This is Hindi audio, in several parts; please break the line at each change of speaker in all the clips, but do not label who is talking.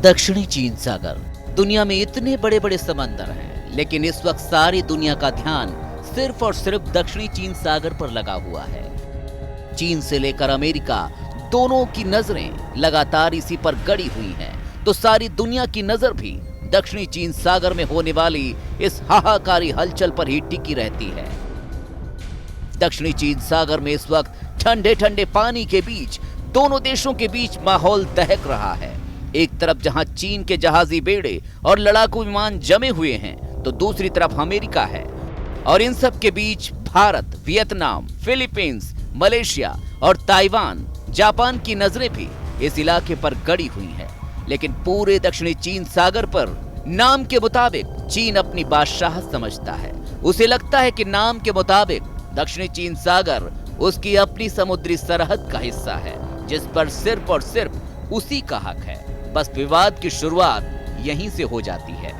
दक्षिणी चीन सागर। दुनिया में इतने बड़े बड़े समंदर हैं, लेकिन इस वक्त सारी दुनिया का ध्यान सिर्फ और सिर्फ दक्षिणी चीन सागर पर लगा हुआ है। चीन से लेकर अमेरिका, दोनों की नजरें लगातार इसी पर गड़ी हुई हैं, तो सारी दुनिया की नजर भी दक्षिणी चीन सागर में होने वाली इस हाहाकारी हलचल पर ही टिकी रहती है। दक्षिणी चीन सागर में इस वक्त ठंडे ठंडे पानी के बीच दोनों देशों के बीच माहौल दहक रहा है। एक तरफ जहां चीन के जहाजी बेड़े और लड़ाकू विमान जमे हुए हैं, तो दूसरी तरफ अमेरिका है। और इन सब के बीच भारत, वियतनाम, फिलीपींस, मलेशिया और ताइवान, जापान की नजरें भी इस इलाके पर गड़ी हुई हैं। लेकिन पूरे दक्षिणी चीन सागर पर नाम के मुताबिक चीन अपनी बादशाह समझता है। उसे लगता है कि नाम के मुताबिक दक्षिणी चीन सागर उसकी अपनी समुद्री सरहद का हिस्सा है, जिस पर सिर्फ और सिर्फ उसी का हक है। बस विवाद की शुरुआत यहीं से हो जाती है।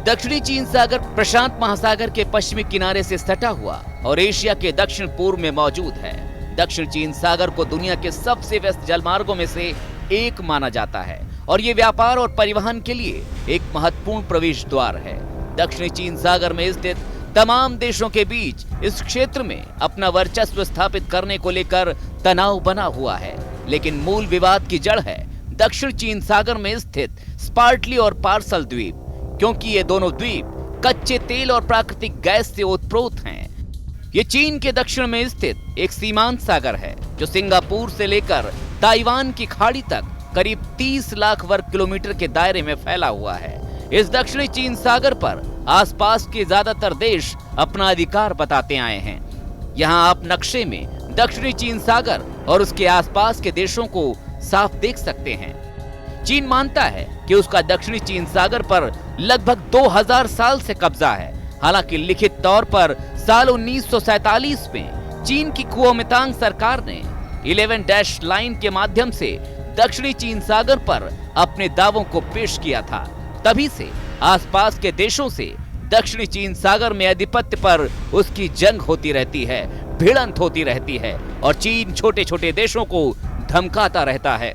दक्षिणी चीन सागर प्रशांत महासागर के पश्चिमी किनारे से सटा हुआ और एशिया के दक्षिण पूर्व में मौजूद है। दक्षिण चीन सागर को दुनिया के सबसे व्यस्त जलमार्गों में से एक माना जाता है और ये व्यापार और परिवहन के लिए एक महत्वपूर्ण प्रवेश द्वार है। दक्षिणी चीन सागर में स्थित तमाम देशों के बीच इस क्षेत्र में अपना वर्चस्व स्थापित करने को लेकर तनाव बना हुआ है, लेकिन मूल विवाद की जड़ है दक्षिण चीन सागर में स्थित स्पार्टली और पार्सल द्वीप, क्योंकि ये दोनों द्वीप कच्चे तेल और प्राकृतिक गैस से ओतप्रोत हैं। ये चीन के दक्षिण में स्थित एक सीमांत सागर है, जो सिंगापुर से लेकर ताइवान की खाड़ी तक करीब 30 लाख वर्ग किलोमीटर के दायरे में फैला हुआ है। इस दक्षिणी चीन सागर पर आसपास के ज्यादातर देश अपना अधिकार बताते आए हैं। यहाँ आप नक्शे में दक्षिणी चीन सागर और उसके आसपास के देशों को साफ देख सकते हैं। चीन मानता है कि उसका दक्षिणी चीन सागर पर लगभग 2000 साल से कब्जा है। हालांकि लिखित तौर पर साल 1947 में चीन की कुओमितांग सरकार ने 11 डैश लाइन के माध्यम से दक्षिणी चीन सागर पर अपने दावों को पेश किया था। तभी से आसपास के देशों से दक्षिणी चीन सागर में आधिपत्य पर उसकी जंग होती रहती है, भिड़ंत होती रहती है और चीन छोटे छोटे देशों को धमकाता रहता है।